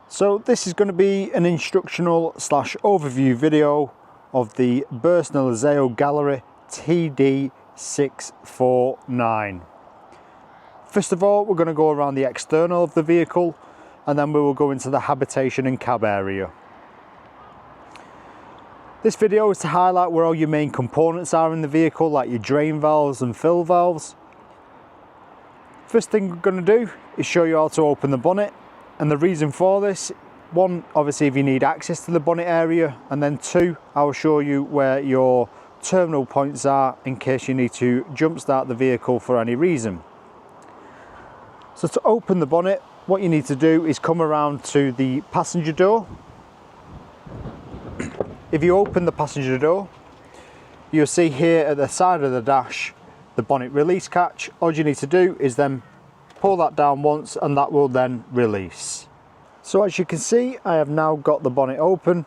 So this is going to be an instructional / overview video of the Burstner Lyseo Gallery TD649. First of all, we're going to go around the external of the vehicle, and then we will go into the habitation and cab area. This video is to highlight where all your main components are in the vehicle, like your drain valves and fill valves. First thing we're going to do is show you how to open the bonnet. And the reason for this, one, obviously if you need access to the bonnet area, and then two, I will show you where your terminal points are in case you need to jump start the vehicle for any reason. So to open the bonnet, what you need to do is come around to the passenger door. If you open the passenger door, you'll see here at the side of the dash the bonnet release catch. All you need to do is then pull that down once and that will then release. So as you can see, I have now got the bonnet open,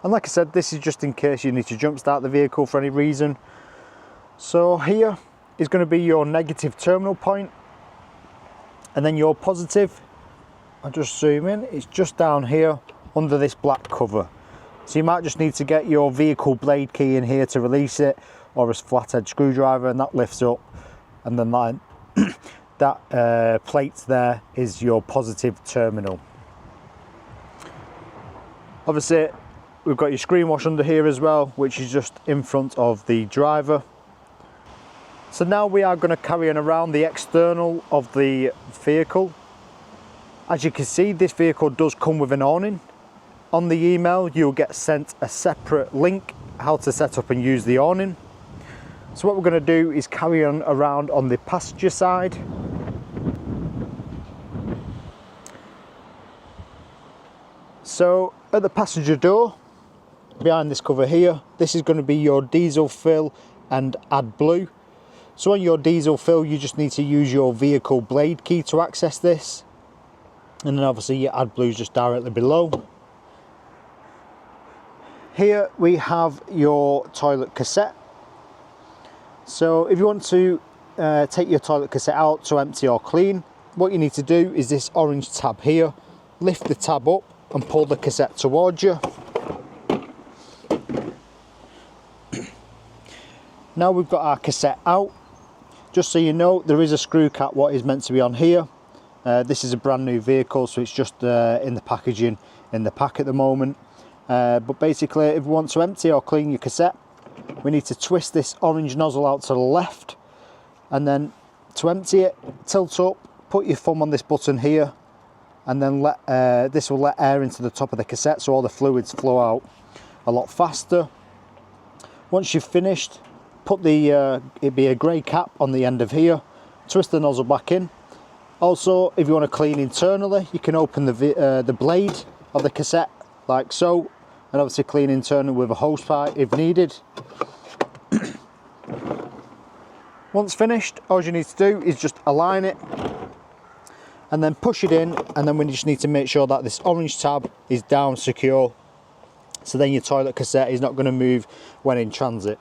and like I said, this is just in case you need to jump start the vehicle for any reason. So here is going to be your negative terminal point, and then your positive, I'll just zoom in, it's just down here under this black cover. So you might just need to get your vehicle blade key in here to release it, or a flathead screwdriver, and that lifts up, and then that plate there is your positive terminal. Obviously we've got your screen wash under here as well, which is just in front of the driver. So now we are going to carry on around the external of the vehicle. As you can see, this vehicle does come with an awning. On the email you'll get sent a separate link how to set up and use the awning. So what we're going to do is carry on around on the passenger side. So at the passenger door, behind this cover here, this is going to be your diesel fill and AdBlue. So on your diesel fill, you just need to use your vehicle blade key to access this. And then obviously your AdBlue is just directly below. Here we have your toilet cassette. So if you want to take your toilet cassette out to empty or clean, what you need to do is this orange tab here, lift the tab up and pull the cassette towards you. Now we've got our cassette out. Just so you know, there is a screw cap what is meant to be on here. This is a brand new vehicle, so it's just in the packaging in the pack at the moment. But basically, if you want to empty or clean your cassette, we need to twist this orange nozzle out to the left, and then to empty it, tilt up, put your thumb on this button here, and then this will let air into the top of the cassette so all the fluids flow out a lot faster. Once you've finished, put the it'd be a grey cap on the end of here, twist the nozzle back in. Also, if you want to clean internally, you can open the blade of the cassette like so, and obviously clean internally with a hose pipe if needed. Once finished, all you need to do is just align it and then push it in, and then we just need to make sure that this orange tab is down secure, so then your toilet cassette is not going to move when in transit.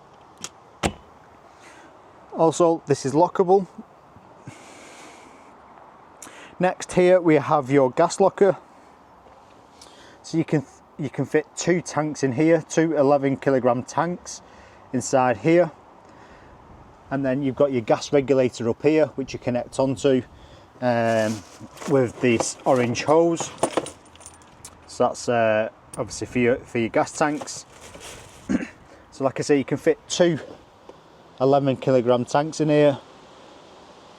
Also, this is lockable. Next, here we have your gas locker. So you can fit two tanks in here, two 11kg tanks inside here, and then you've got your gas regulator up here which you connect onto with this orange hose. So that's obviously for your gas tanks. So like I say, you can fit two 11kg tanks in here.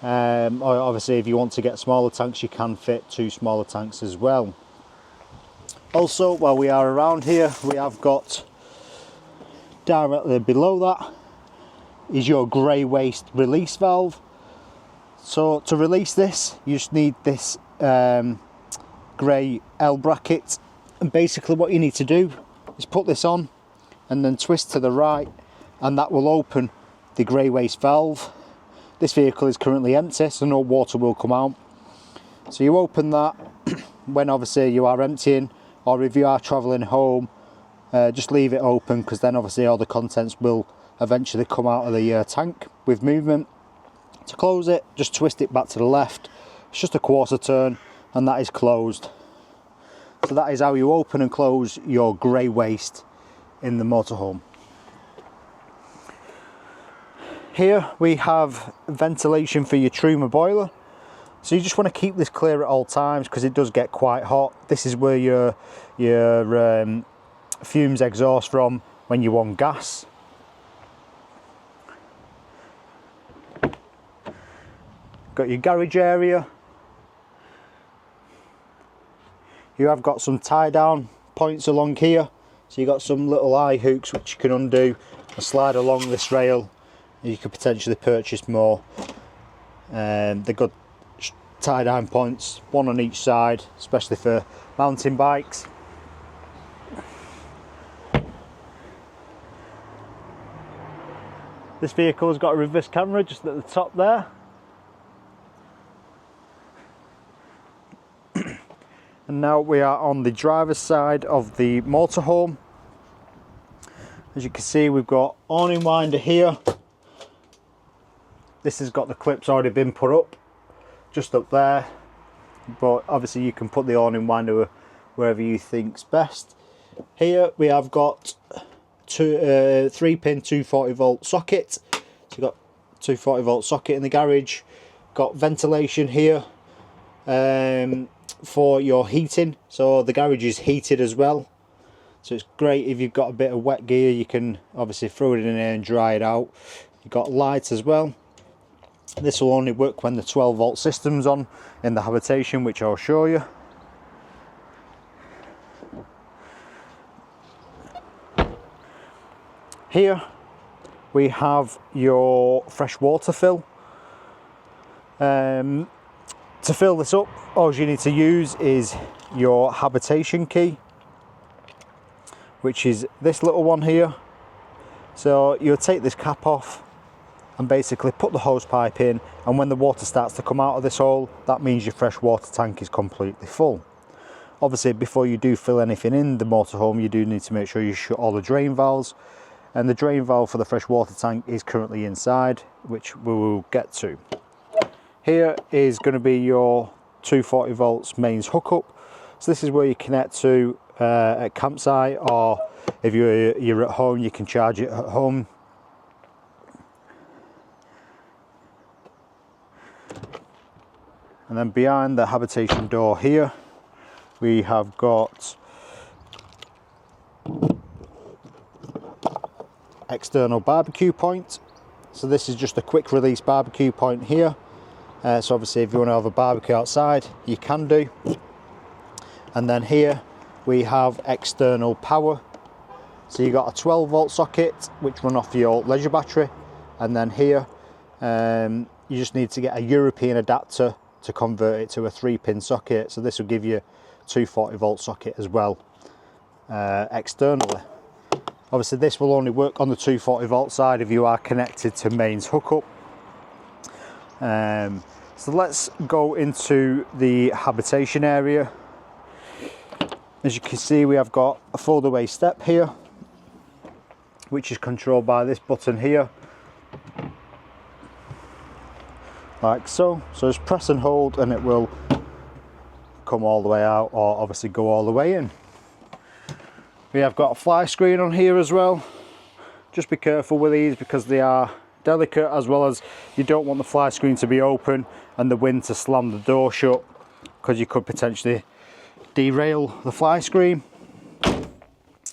Or obviously if you want to get smaller tanks, you can fit two smaller tanks as well. Also, while we are around here, we have got directly below that is your grey waste release valve. So to release this, you just need this grey L bracket, and basically what you need to do is put this on and then twist to the right, and that will open the grey waste valve. This vehicle is currently empty, so no water will come out. So you open that when obviously you are emptying, or if you are travelling home, just leave it open, because then obviously all the contents will eventually come out of the tank with movement. To close it, just twist it back to the left. It's just a quarter turn and that is closed. So that is how you open and close your grey waste in the motorhome. Here we have ventilation for your Truma boiler. So you just want to keep this clear at all times because it does get quite hot. This is where your fumes exhaust from when you want gas. Got your garage area. You have got some tie down points along here. So you've got some little eye hooks which you can undo and slide along this rail. You could potentially purchase more. They're good tie down points, one on each side, especially for mountain bikes. This vehicle has got a reverse camera just at the top there. And now we are on the driver's side of the motorhome. As you can see, we've got awning winder here. This has got the clips already been put up, just up there. But obviously you can put the awning winder wherever you think's best. Here we have got 3-pin 240 volt socket. So you've got 240 volt socket in the garage. Got ventilation here. For your heating, so the garage is heated as well, so it's great if you've got a bit of wet gear. You can obviously throw it in there and dry it out. You've got lights as well. This will only work when the 12 volt system's on in the Habitation, which I'll show you. Here we have your fresh water fill. To fill this up, all you need to use is your Habitation key, which is this little one here. So you'll take this cap off and basically put the hose pipe in, and when the water starts to come out of this hole, that means your fresh water tank is completely full. Obviously, before you do fill anything in the motorhome, you do need to make sure you shut all the drain valves, and the drain valve for the fresh water tank is currently inside, which we will get to. Here is going to be your 240 volts mains hookup. So this is where you connect to at campsite, or if you're at home, you can charge it at home. And then behind the Habitation door here, we have got external barbecue point. So this is just a quick release barbecue point here. So obviously if you want to have a barbecue outside, you can do. And then here we have external power. So you got a 12 volt socket which run off your leisure battery, and then here you just need to get a European adapter to convert it to a 3-pin socket. So this will give you 240 volt socket as well externally. Obviously this will only work on the 240 volt side if you are connected to mains hookup. So let's go into the Habitation area. As you can see, we have got a fold-away step here, which is controlled by this button here, like so. So just press and hold and it will come all the way out, or obviously go all the way in. We have got a fly screen on here as well. Just be careful with these because they are delicate, as well as you don't want the fly screen to be open and the wind to slam the door shut, because you could potentially derail the fly screen.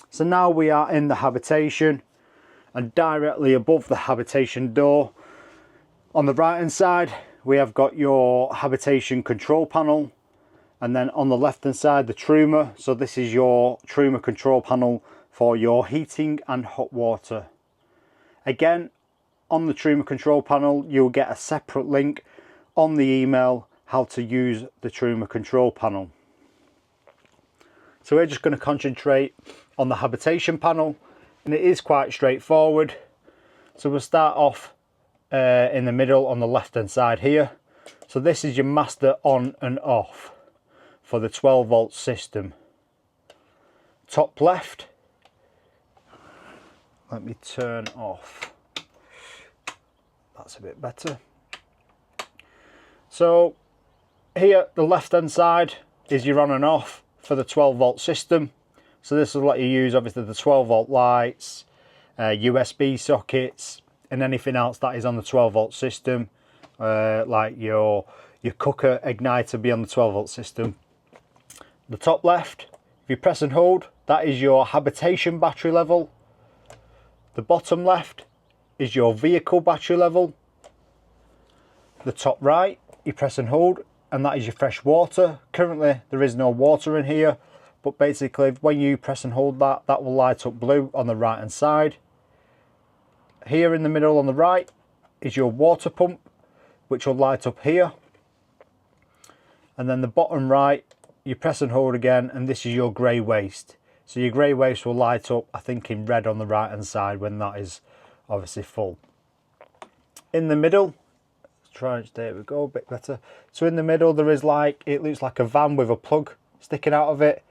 So now we are in the Habitation, and directly above the Habitation door on the right hand side we have got your Habitation control panel, and then on the left hand side the Truma. So this is your Truma control panel for your heating and hot water. Again, on the Truma control panel you'll get a separate link on the email how to use the Truma control panel. So we're just going to concentrate on the Habitation panel, and it is quite straightforward. So we'll start off in the middle on the left hand side here. So this is your master on and off for the 12 volt system. Top left, let me turn off. That's a bit better. So here, the left hand side is your on and off for the 12 volt system. So this will let you use obviously the 12 volt lights, USB sockets, and anything else that is on the 12 volt system, like your cooker igniter be on the 12 volt system. The top left, if you press and hold, that is your Habitation battery level. The bottom left is your vehicle battery level. The top right, you press and hold, and that is your fresh water. Currently there is no water in here, but basically when you press and hold that, that will light up blue on the right hand side. Here in the middle on the right is your water pump, which will light up here. And then the bottom right, you press and hold again, and this is your grey waste. So your grey waste will light up, I think, in red on the right hand side when that is obviously full. In the middle, let's try and there we go, a bit better. So in the middle there is like, it looks like a van with a plug sticking out of it.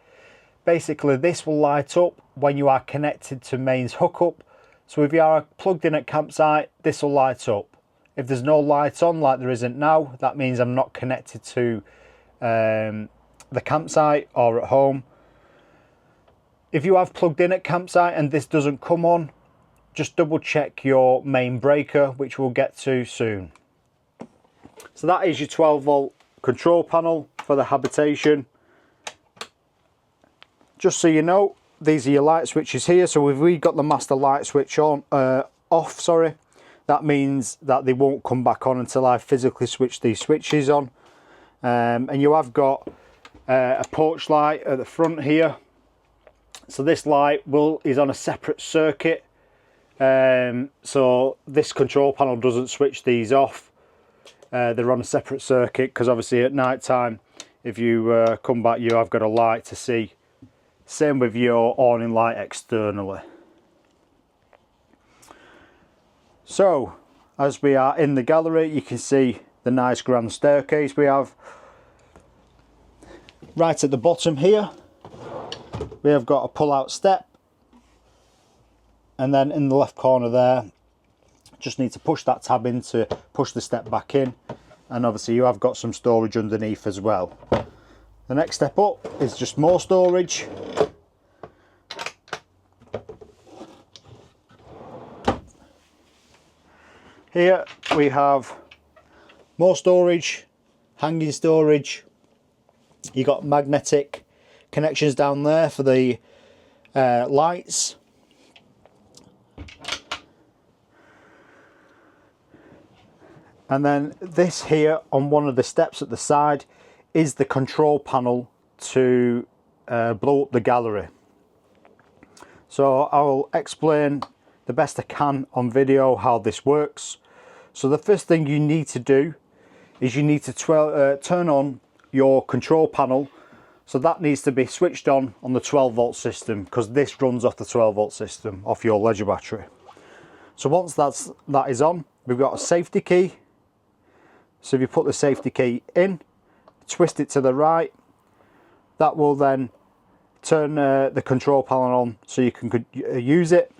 Basically this will light up when you are connected to mains hookup. So if you are plugged in at campsite, this will light up. If there's no light on like there isn't now, that means I'm not connected to the campsite or at home. If you have plugged in at campsite and this doesn't come on, just double check your main breaker, which we'll get to soon. So that is your 12 volt control panel for the Habitation. Just so you know, these are your light switches here. So if we got the master light switch on, off, sorry, that means that they won't come back on until I physically switch these switches on. And you have got a porch light at the front here. So this light is on a separate circuit. So this control panel doesn't switch these off. They're on a separate circuit because obviously at night time, if you come back, you have got a light to see. Same with your awning light externally. So as we are in the gallery, you can see the nice grand staircase we have. Right at the bottom here, we have got a pull-out step, and then in the left corner there, just need to push that tab in to push the step back in, and obviously you have got some storage underneath as well. The next step up is just more storage. Here we have more storage, hanging storage. You got magnetic connections down there for the lights. And then this here on one of the steps at the side is the control panel to blow up the gallery. So I'll explain the best I can on video how this works. So the first thing you need to do is you need to turn on your control panel. So that needs to be switched on the 12 volt system, because this runs off the 12 volt system, off your Leisure battery. So once that is on, we've got a safety key. So if you put the safety key in, twist it to the right, that will then turn the control panel on so you can use it.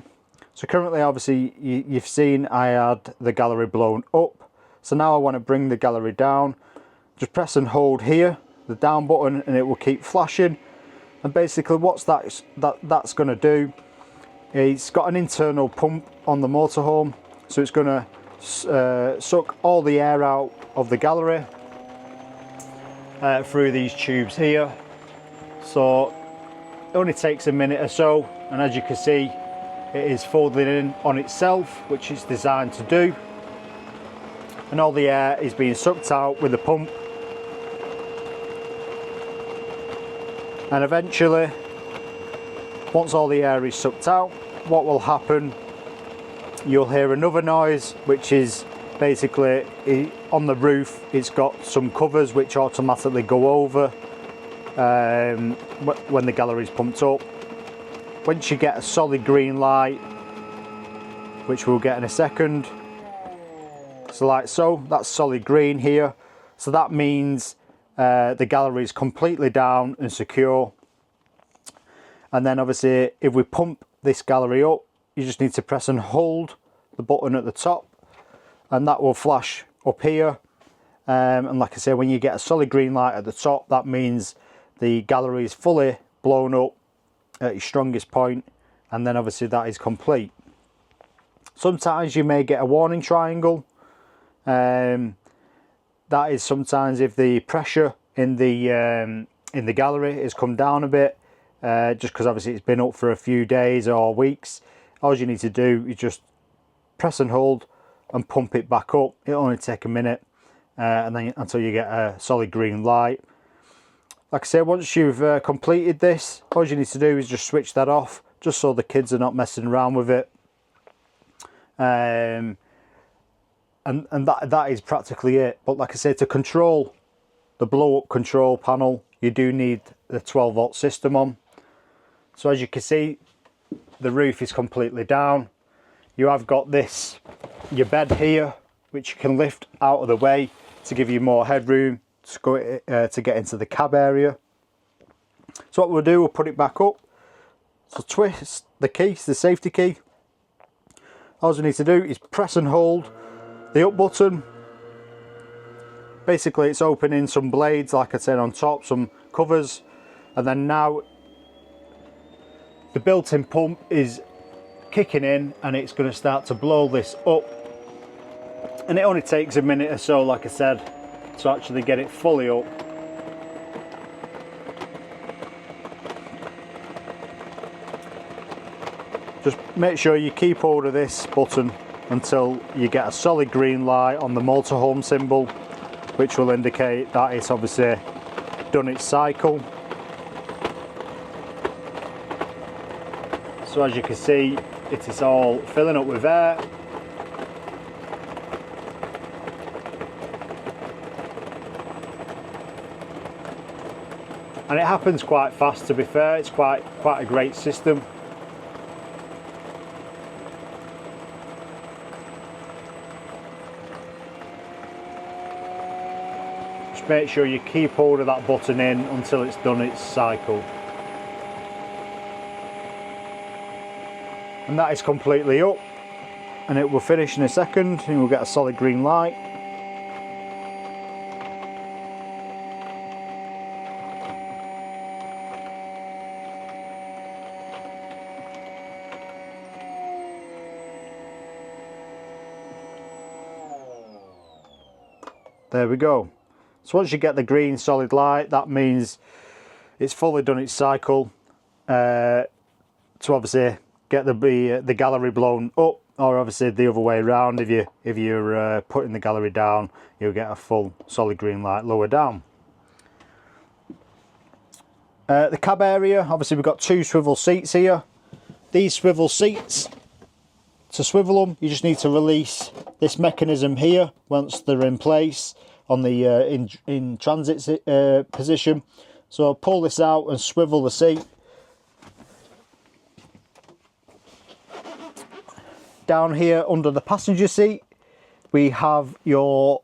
So currently obviously you've seen I had the gallery blown up. So now I want to bring the gallery down. Just press and hold here, the down button, and it will keep flashing. And basically what's that's going to do, it's got an internal pump on the motorhome, so it's going to suck all the air out of the gallery through these tubes here. So it only takes a minute or so, and as you can see, it is folding in on itself, which it's designed to do, and all the air is being sucked out with the pump. And eventually, once all the air is sucked out, what will happen, you'll hear another noise, which is basically on the roof. It's got some covers which automatically go over when the gallery is pumped up. Once you get a solid green light, which we'll get in a second, so like so, that's solid green here. So that means the gallery is completely down and secure. And then obviously if we pump this gallery up, you just need to press and hold the button at the top, and that will flash up here. And like I say, when you get a solid green light at the top, that means the gallery is fully blown up at its strongest point, and then obviously that is complete. Sometimes you may get a warning triangle. That is sometimes if the pressure in the gallery has come down a bit, just because obviously it's been up for a few days or weeks. All you need to do is just press and hold and pump it back up. It'll only take a minute, and then until you get a solid green light. Like I say, once you've completed this, all you need to do is just switch that off, just so the kids are not messing around with it. And that is practically it. But like I say, to control the blow up control panel, you do need the 12 volt system on. So as you can see, the roof is completely down. You have got this, your bed here, which you can lift out of the way to give you more headroom to go to get into the cab area. So what we'll do, we'll put it back up. So twist the key, the safety key. All we need to do is press and hold the up button. Basically it's opening some blades, like I said, on top, some covers, and then now the built-in pump is kicking in and it's going to start to blow this up. And it only takes a minute or so, like I said, to actually get it fully up. Just make sure you keep hold of this button until you get a solid green light on the motorhome symbol, which will indicate that it's obviously done its cycle. So as you can see, it is all filling up with air. And it happens quite fast, to be fair. It's quite a great system. Just make sure you keep hold of that button in until it's done its cycle. And that is completely up, and it will finish in a second and we'll get a solid green light. There we go. So once you get the green solid light, that means it's fully done its cycle to obviously get the gallery blown up, or obviously the other way around. If you're putting the gallery down, you'll get a full solid green light lower down. The cab area, obviously we've got two swivel seats here. These swivel seats, to swivel them, you just need to release this mechanism here once they're in place on the in transit position. So I'll pull this out and swivel the seat. Down here under the passenger seat, we have your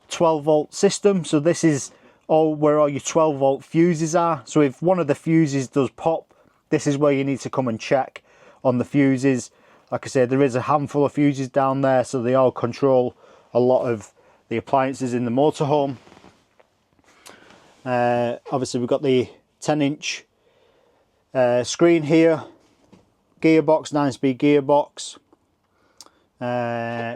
12 volt system. So this is where all your 12 volt fuses are. So if one of the fuses does pop, this is where you need to come and check on the fuses. Like I said, there is a handful of fuses down there, so they all control a lot of the appliances in the motorhome. Obviously we've got the 10-inch screen here, gearbox, 9-speed gearbox.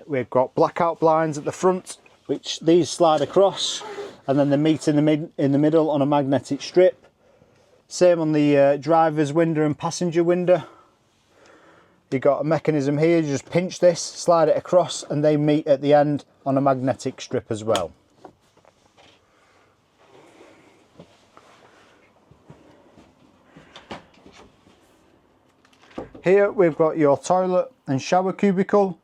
We've got blackout blinds at the front, which these slide across, and then they meet in the middle on a magnetic strip. Same on the driver's window and passenger window. You've got a mechanism here, you just pinch this, slide it across, and they meet at the end on a magnetic strip as well. Here we've got your toilet and shower cubicle.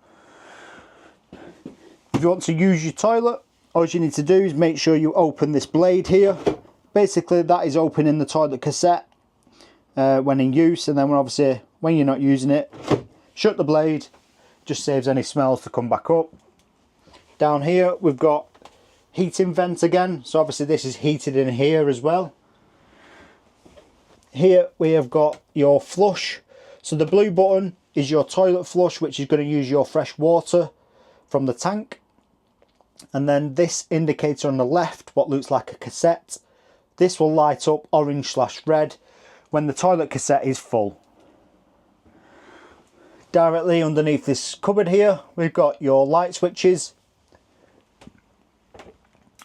If you want to use your toilet, all you need to do is make sure you open this blade here. Basically that is opening the toilet cassette when in use, and then obviously when you're not using it, shut the blade, just saves any smells to come back up. Down here we've got heating vent again, so obviously this is heated in here as well. Here we have got your flush. So the blue button is your toilet flush, which is going to use your fresh water from the tank. And then this indicator on the left, what looks like a cassette, This will light up orange/red when the toilet cassette is full. Directly underneath this cupboard here, we've got your light switches.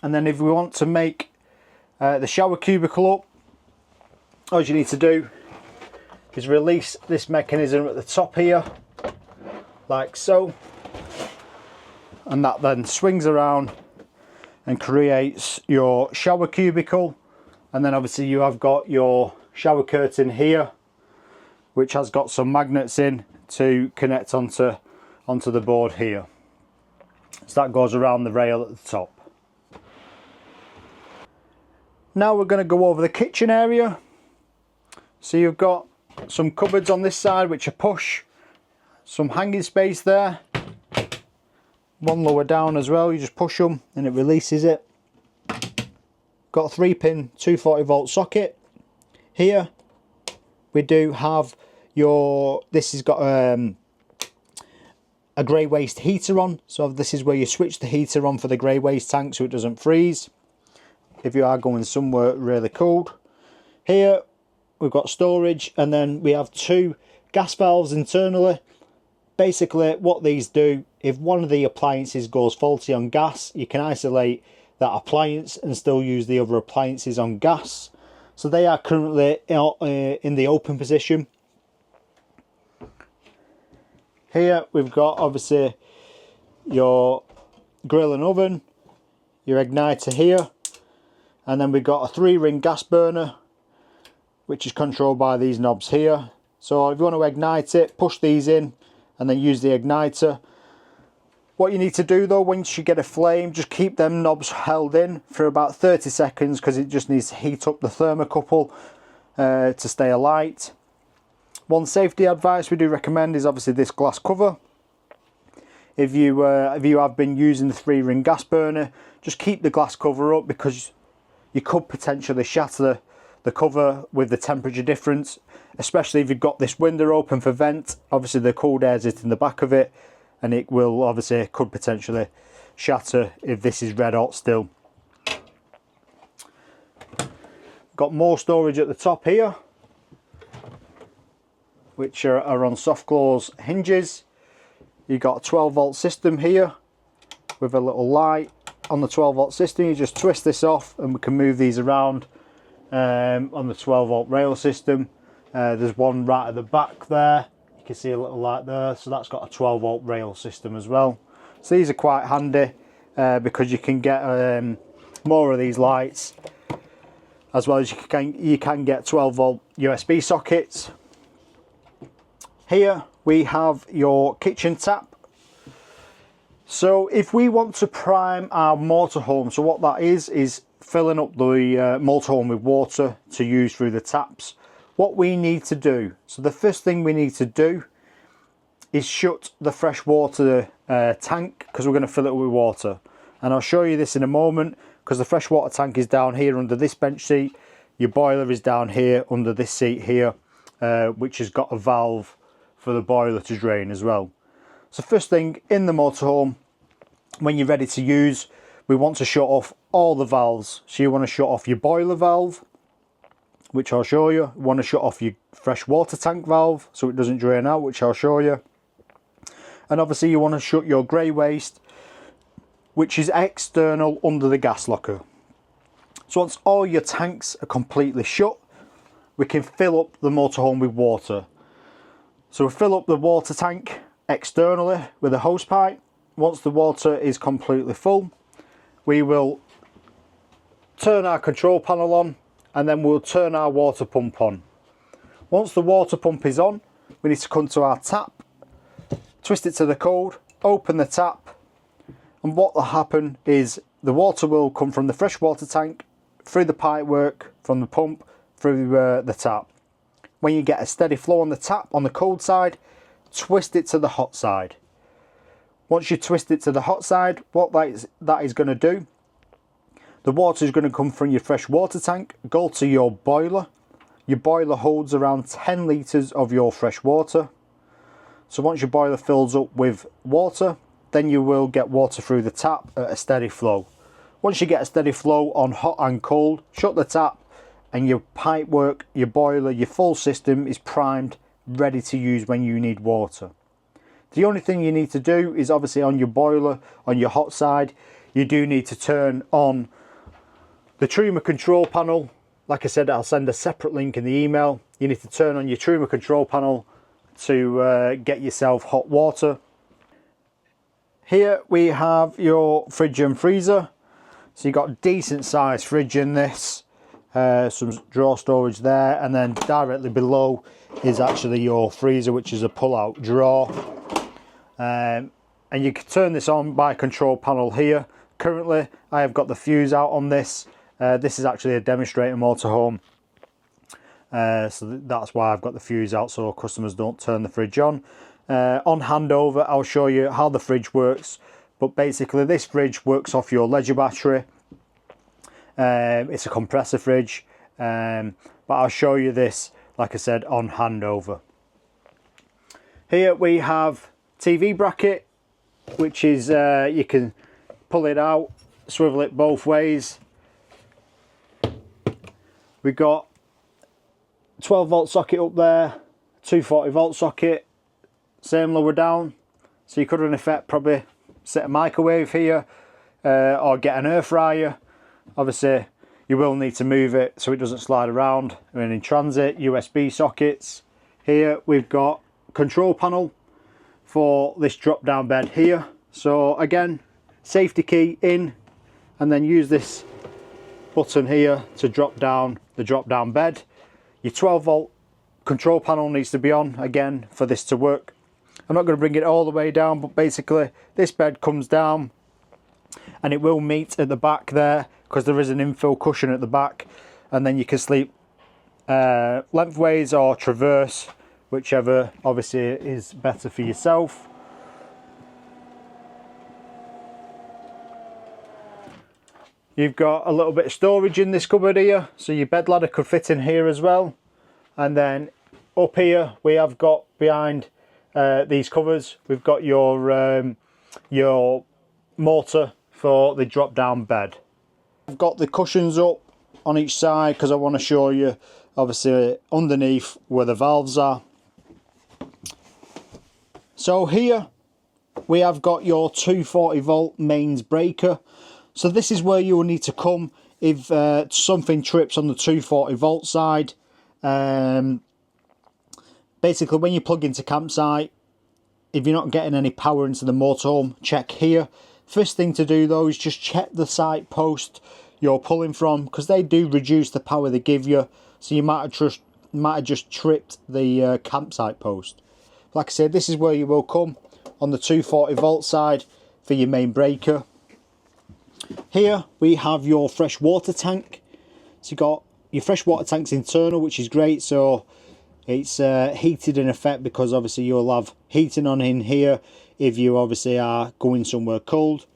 And then if we want to make the shower cubicle up, all you need to do is release this mechanism at the top here, like so. And that then swings around and creates your shower cubicle. And then obviously you have got your shower curtain here, which has got some magnets in to connect onto the board here. So that goes around the rail at the top. Now we're going to go over the kitchen area. So you've got some cupboards on this side which are push, some hanging space there, one lower down as well. You just push them and it releases it. Got a 3-pin 240-volt socket. Here we do have this has got a grey waste heater on, so this is where you switch the heater on for the grey waste tank so it doesn't freeze if you are going somewhere really cold. Here we've got storage, and then we have 2 gas valves internally. Basically what these do, if one of the appliances goes faulty on gas, you can isolate that appliance and still use the other appliances on gas. So they are currently in the open position. Here we've got obviously your grill and oven, your igniter here, and then we've got a 3-ring gas burner which is controlled by these knobs here. So if you want to ignite it, push these in and then use the igniter. What you need to do though, once you get a flame, just keep them knobs held in for about 30 seconds because it just needs to heat up the thermocouple to stay alight. One safety advice we do recommend is obviously this glass cover. If you have been using the 3-ring gas burner, just keep the glass cover up because you could potentially shatter the cover with the temperature difference, especially if you've got this window open for vent. Obviously the cold air is in the back of it, and it will obviously could potentially shatter if this is red hot still. Got more storage at the top here, which are on soft close hinges. You've got a 12-volt system here with a little light on the 12-volt system. You just twist this off and we can move these around on the 12-volt rail system. There's one right at the back there. You can see a little light there, so that's got a 12-volt rail system as well. So these are quite handy because you can get more of these lights, as well as you can get 12-volt USB sockets. Here we have your kitchen tap. So if we want to prime our motorhome, so what that is filling up the motorhome with water to use through the taps. What we need to do, so the first thing we need to do is shut the fresh water tank, because we're going to fill it with water. And I'll show you this in a moment, because the fresh water tank is down here under this bench seat. Your boiler is down here under this seat here, which has got a valve for the boiler to drain as well. So first thing in the motorhome, when you're ready to use, we want to shut off all the valves. So you want to shut off your boiler valve, which I'll show you. You want to shut off your fresh water tank valve so it doesn't drain out, which I'll show you. And obviously you want to shut your grey waste, which is external under the gas locker. So once all your tanks are completely shut, we can fill up the motorhome with water. So we fill up the water tank externally with a hose pipe. Once the water is completely full, we will turn our control panel on, and then we'll turn our water pump on. Once the water pump is on, we need to come to our tap, twist it to the code, open the tap, and what will happen is the water will come from the fresh water tank, through the pipe work, from the pump, through the tap. When you get a steady flow on the tap on the cold side, twist it to the hot side. Once you twist it to the hot side, what that is going to do, the water is going to come from your fresh water tank, go to your boiler. Your boiler holds around 10 litres of your fresh water. So once your boiler fills up with water, then you will get water through the tap at a steady flow. Once you get a steady flow on hot and cold, shut the tap, and your pipe work, your boiler, your full system is primed, ready to use when you need water. The only thing you need to do is obviously on your boiler, on your hot side, you do need to turn on the Truma control panel. Like I said, I'll send a separate link in the email. You need to turn on your Truma control panel to get yourself hot water. Here we have your fridge and freezer. So you've got a decent sized fridge in this, some drawer storage there, and then directly below is actually your freezer, which is a pull-out drawer. And you can turn this on by control panel here. Currently, I have got the fuse out on this. This is actually a demonstrator motorhome, so that's why I've got the fuse out, so customers don't turn the fridge on. On handover, I'll show you how the fridge works. But basically, this fridge works off your Leisure battery. It's a compressor fridge, but I'll show you this, like I said, on handover. Here we have TV bracket, which is you can pull it out, swivel it both ways. We've got 12 volt socket up there, 240 volt socket, same lower down. So you could in effect probably set a microwave here or get an air fryer. Obviously you will need to move it so it doesn't slide around. And in transit, USB sockets. Here we've got control panel for this drop down bed here. So again, safety key in, and then use this button here to drop down the drop down bed. Your 12 volt control panel needs to be on again for this to work. I'm not going to bring it all the way down, but basically this bed comes down and it will meet at the back there because there is an infill cushion at the back, and then you can sleep lengthways or traverse, whichever obviously is better for yourself. You've got a little bit of storage in this cupboard here, so your bed ladder could fit in here as well. And then up here we have got behind these covers, we've got your motor for the drop down bed. I've got the cushions up on each side because I want to show you obviously underneath where the valves are. So here we have got your 240 volt mains breaker. So this is where you will need to come if something trips on the 240 volt side. Basically when you plug into campsite, if you're not getting any power into the motorhome, check here. First thing to do though is just check the site post you're pulling from, because they do reduce the power they give you. So you might have just tripped the campsite post. Like I said, this is where you will come on the 240 volt side for your main breaker. Here we have your fresh water tank. So you've got your fresh water tank's internal, which is great. So it's heated in effect because obviously you'll have heating on in here if you obviously are going somewhere cold.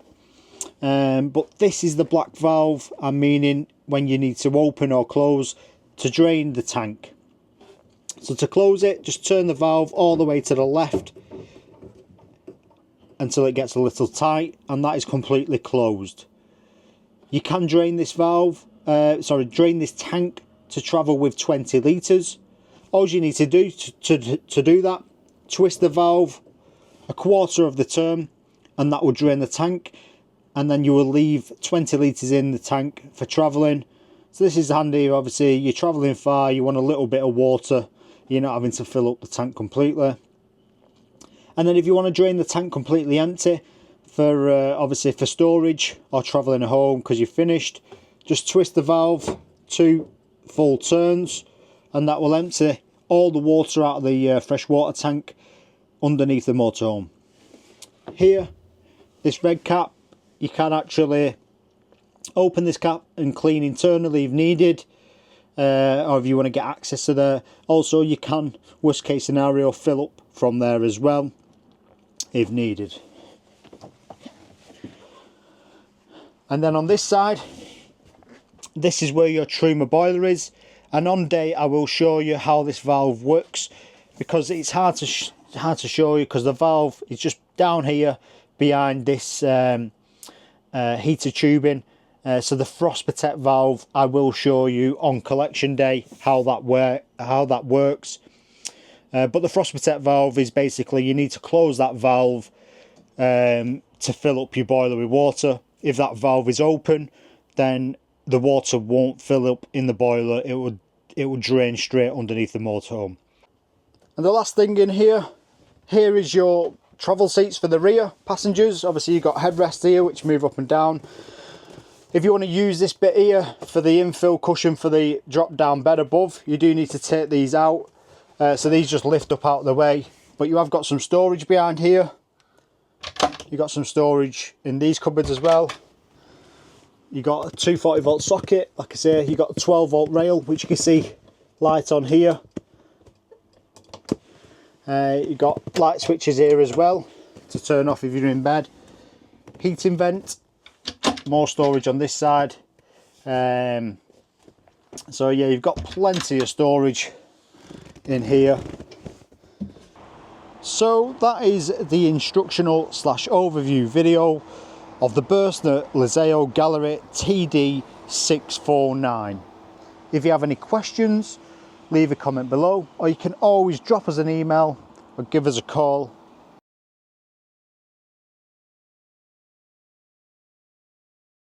But this is the black valve, meaning when you need to open or close to drain the tank. So to close it, just turn the valve all the way to the left until it gets a little tight, and that is completely closed. You can drain this drain this tank to travel with 20 litres. All you need to do to do that, twist the valve a quarter of the turn, and that will drain the tank, and then you will leave 20 litres in the tank for travelling. So this is handy. Obviously you're travelling far, you want a little bit of water, you're not having to fill up the tank completely. And then if you want to drain the tank completely empty for obviously for storage or travelling at home because you're finished, just twist the valve 2 full turns, and that will empty all the water out of the fresh water tank underneath the motorhome. Here, this red cap, you can actually open this cap and clean internally if needed, or if you want to get access to there. Also you can, worst case scenario, fill up from there as well if needed. And then on this side, this is where your Truma boiler is, and on day I will show you how this valve works, because it's hard to show you because the valve is just down here behind this heater tubing. So the frost protect valve, I will show you on collection day how that works. But the frost protect valve is basically, you need to close that valve to fill up your boiler with water. If that valve is open, then the water won't fill up in the boiler. It will drain straight underneath the motorhome. And the last thing in here is your travel seats for the rear passengers. Obviously you've got headrests here which move up and down. If you want to use this bit here for the infill cushion for the drop down bed above, you do need to take these out. So these just lift up out of the way, but you have got some storage behind here. You've got some storage in these cupboards as well. You got a 240 volt socket, like I say, you got a 12 volt rail, which you can see light on here. You've got light switches here as well to turn off if you're in bed. Heating vent, more storage on this side. So yeah, you've got plenty of storage in here. So that is the instructional / overview video of the Burstner Lyseo Gallery TD649. If you have any questions, leave a comment below, or you can always drop us an email or give us a call